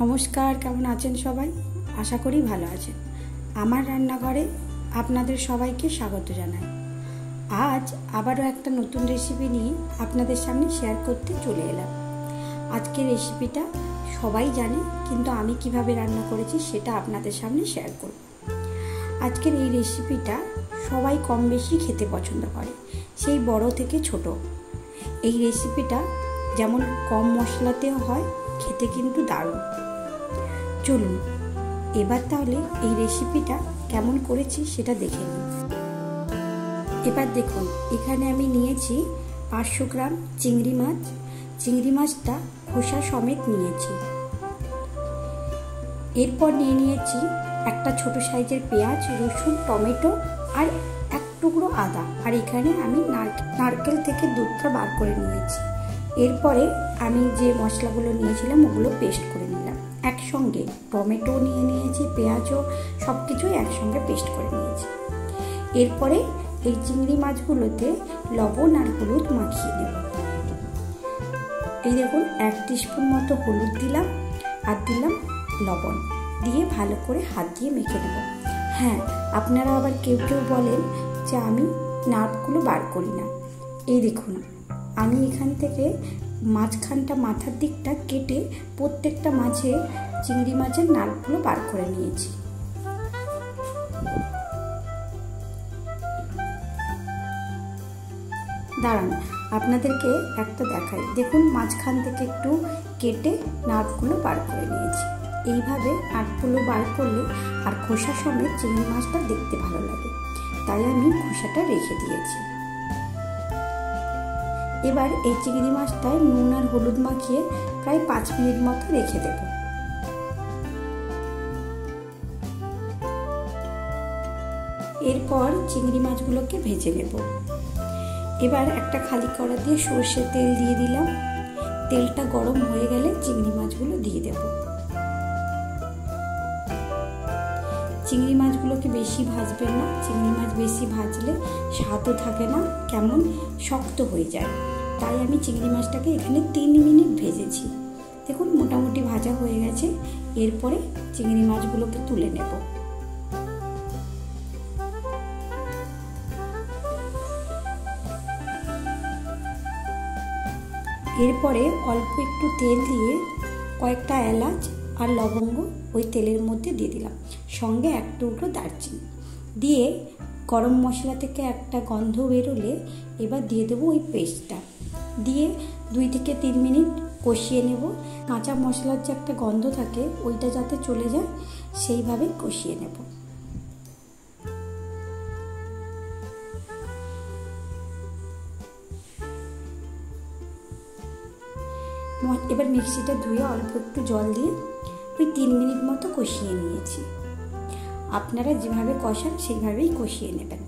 নমস্কার, কেমন আছেন সবাই? আশা করি ভালো আছেন। আমার রান্নাঘরে আপনাদের সবাইকে স্বাগত জানাই। আজ আবারও একটা নতুন রেসিপি নিয়ে আপনাদের সামনে শেয়ার করতে চলে এলাম। আজকের রেসিপিটা সবাই জানে, কিন্তু আমি কিভাবে রান্না করেছি সেটা আপনাদের সামনে শেয়ার করব। আজকের এই রেসিপিটা সবাই কম বেশি খেতে পছন্দ করে, সেই বড় থেকে ছোট। এই রেসিপিটা যেমন কম মশলাতেও হয়, খেতে কিন্তু দারুণ। চলুন এবার তাহলে এই রেসিপিটা কেমন করেছি সেটা দেখে নিন। এবার দেখুন, এখানে আমি নিয়েছি 500 গ্রাম চিংড়ি মাছ। চিংড়ি মাছটা খোসা সমেত নিয়েছি। এরপর নিয়েছি একটা ছোট সাইজের পেঁয়াজ, রসুন, টমেটো আর এক টুকরো আদা। আর এখানে আমি নারকেল থেকে দুধটা বার করে নিয়েছি। এরপরে আমি যে মশলাগুলো নিয়েছিলাম ওগুলো পেস্ট করে নিলাম একসঙ্গে। টমেটো নিয়েছি, পেঁয়াজও, সব কিছুই একসঙ্গে পেস্ট করে নিয়েছি। এরপরে এই চিংড়ি মাছগুলোতে লবণ আর হলুদ মাখিয়ে নেব। এই দেখুন, 1 টিস্পুন মতো হলুদ দিলাম আর দিলাম লবণ, দিয়ে ভালো করে হাত দিয়ে মেখে নেব। হ্যাঁ, আপনারা আবার কেউ বলেন যে আমি নার্ভগুলো বার করি না। এই দেখুন, আমি এখান থেকে মাঝখানটা, মাথার দিকটা কেটে প্রত্যেকটা মাঝে চিংড়ি মাছের নার্ভগুলো বার করে নিয়েছি। দাঁড়ান, আপনাদেরকে একটা দেখাই। দেখুন, মাঝখান থেকে একটু কেটে নার্ভগুলো বার করে নিয়েছি। এইভাবে নার্ভগুলো বার করলে আর খোসা সমেত চিংড়ি মাছটা দেখতে ভালো লাগে, তাই আমি খোসাটা রেখে দিয়েছি। এবার এই চিংড়ি মাছটায় নুন আর হলুদ মাখিয়ে প্রায় 5 মিনিট মতো রেখে দেব। এরপর চিংড়ি মাছগুলোকে ভেজে নেব। এবার একটা খালি কড়া দিয়ে সর্ষের তেল দিয়ে দিলাম। তেলটা গরম হয়ে গেলে চিংড়ি মাছগুলো দিয়ে দেব। চিংড়ি মাছগুলোকে বেশি ভাজবেন না। চিংড়ি মাছ বেশি ভাজলে স্বাদও থাকে না, কেমন শক্ত হয়ে যায়। তাই আমি চিংড়ি মাছটাকে এখানে 3 মিনিট ভেজেছি। দেখুন, মোটামুটি ভাজা হয়ে গেছে। এরপরে চিংড়ি মাছগুলোকে তুলে নেব। এরপরে অল্প একটু তেল দিয়ে কয়েকটা এলাচ আর লবঙ্গ ওই তেলের মধ্যে দিয়ে দিলাম, সঙ্গে 1 টুকরো দারচিনি দিয়ে গরম মশলা থেকে একটা গন্ধ বেরোলে এবার দিয়ে দেবো ওই পেস্টটা, দিয়ে 2 থেকে 3 মিনিট কষিয়ে নেব। কাঁচা মশলার যে একটা গন্ধ থাকে ওইটা যাতে চলে যায় সেইভাবে কষিয়ে নেব। এবার মিক্সিটা ধুয়ে অল্প একটু জল দিয়ে ওই 3 মিনিট মতো কষিয়ে নিয়েছি। আপনারা যেভাবে কষান সেইভাবেই কষিয়ে নেবেন।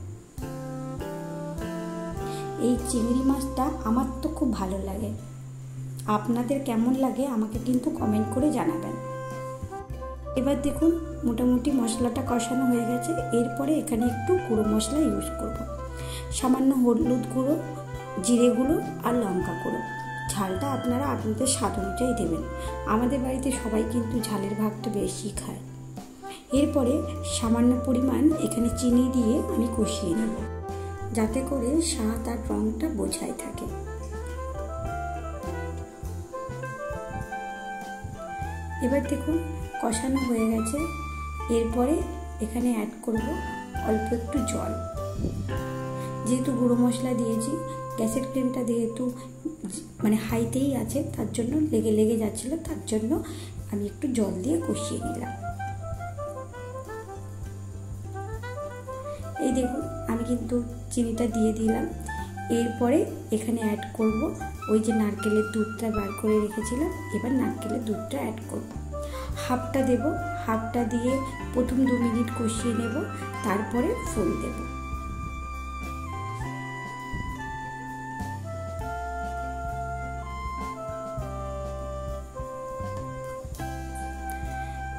এই চিংড়ি মাছটা আমার তো খুব ভালো লাগে। আপনাদের কেমন লাগে আমাকে কিন্তু কমেন্ট করে জানাবেন। এবার দেখুন, মোটামুটি মশলাটা কষানো হয়ে গেছে। এরপরে এখানে একটু গুঁড়ো মশলা ইউজ করব। সামান্য হলুদ গুঁড়ো, জিরে গুঁড়ো আর লঙ্কা গুঁড়ো। ঝালটা আপনারা আপনাদের স্বাদ অনুযায়ী দেবেন। আমাদের বাড়িতে সবাই কিন্তু ঝালের ভাগটা বেশি খায়। এরপরে সামান্য পরিমাণ এখানে চিনি দিয়ে আমি কষিয়ে নেব, যাতে করে স্বাদ আর রঙটা বোঝাই থাকে। এবার দেখুন, কষানো হয়ে গেছে। এরপরে এখানে অ্যাড করব অল্প একটু জল। যেহেতু গুঁড়ো মশলা দিয়েছি, গ্যাসের ফ্লেমটা যেহেতু হাইতেই আছে, তার জন্য লেগে যাচ্ছিল, তার জন্য আমি একটু জল দিয়ে কষিয়ে নিলাম। এই দেখুন, আমি কিন্তু চিনিটা দিয়ে দিলাম। এরপরে এখানে অ্যাড করব ওই যে নারকেলের দুধটা বার করে রেখেছিলাম। এবার নারকেলের দুধটা অ্যাড করব, হাফটা দেব। হাফটা দিয়ে প্রথম 2 মিনিট কষিয়ে নেব, তারপরে ফুল দেব।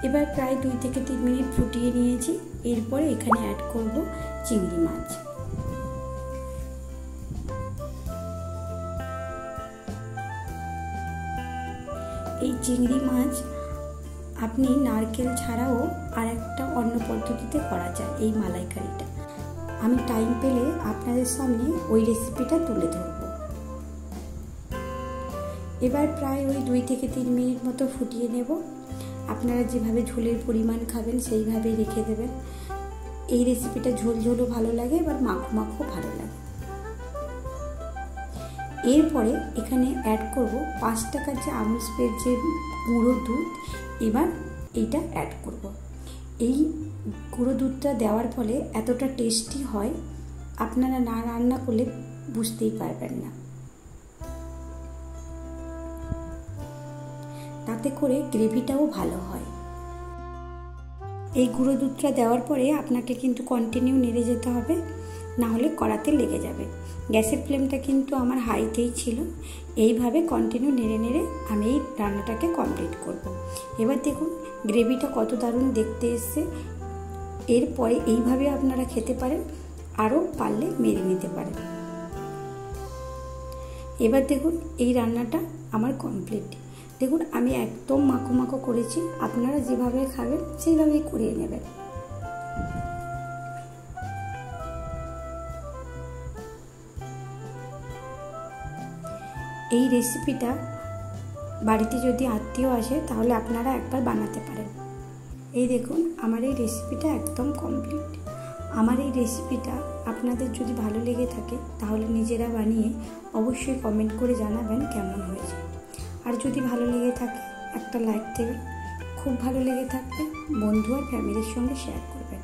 এবার প্রায় 2 থেকে 3 মিনিট ফুটিয়ে নিয়েছি। এরপরে এখানে অ্যাড করব চিংড়ি মাছ। এই চিংড়ি মাছ আপনি নারকেল ছাড়াও আর একটা অন্য পদ্ধতিতে করা যায় এই মালাইকারিটা। আমি টাইম পেলে আপনাদের সামনে ওই রেসিপিটা তুলে ধরব। এবার প্রায় ওই 2 থেকে 3 মিনিট মতো ফুটিয়ে নেব। আপনারা যেভাবে ঝোলের পরিমাণ খাবেন সেইভাবেই রেখে দেবেন। এই রেসিপিটা ঝোল ঝোলও ভালো লাগে, এবার মাখো মাখো ভালো লাগে। এরপরে এখানে অ্যাড করব 5 টাকার যে আমুল স্প্রের যে গুঁড়ো দুধ, এবার এইটা অ্যাড করব। এই গুঁড়ো দুধটা দেওয়ার ফলে এতটা টেস্টি হয়, আপনারা না রান্না করলে বুঝতেই পারবেন না। তাতে করে গ্রেভিটাও ভালো হয়। এই গুঁড়ো দুধটা দেওয়ার পরে আপনাকে কিন্তু কন্টিনিউ নেড়ে যেতে হবে, না হলে কড়াতে লেগে যাবে। গ্যাসের ফ্লেমটা কিন্তু আমার হাইতেই ছিল। এইভাবে কন্টিনিউ নেড়ে নেড়ে আমি এই রান্নাটাকে কমপ্লিট করব। এবার দেখুন গ্রেভিটা কত দারুণ দেখতে এসছে। এরপরে এইভাবে আপনারা খেতে পারেন, আরও পারলে মেরে নিতে পারেন। এবার দেখুন এই রান্নাটা আমার কমপ্লিট। দেখুন আমি একদম মাখো মাখো করেছি, আপনারা যেভাবে খাবেন সেইভাবেই করিয়ে নেবেন। এই রেসিপিটা বাড়িতে যদি আত্মীয় আসে তাহলে আপনারা একবার বানাতে পারেন। এই দেখুন আমার এই রেসিপিটা একদম কমপ্লিট। আমার এই রেসিপিটা আপনাদের যদি ভালো লেগে থাকে তাহলে নিজেরা বানিয়ে অবশ্যই কমেন্ট করে জানাবেন কেমন হয়েছে। আর যদি ভালো লেগে থাকে একটা লাইক দেবেন। খুব ভালো লেগে থাকলে বন্ধু আর ফ্যামিলির সঙ্গে শেয়ার করবেন।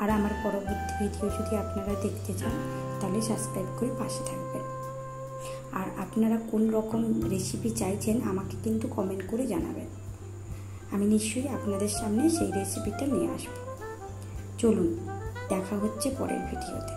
আর আমার পরবর্তী ভিডিও যদি আপনারা দেখতে চান তাহলে সাবস্ক্রাইব করে পাশে থাকবেন। আর আপনারা কোন রকম রেসিপি চাইছেন আমাকে কিন্তু কমেন্ট করে জানাবেন। আমি নিশ্চয়ই আপনাদের সামনে সেই রেসিপিটা নিয়ে আসব। চলুন দেখা হচ্ছে পরের ভিডিওতে।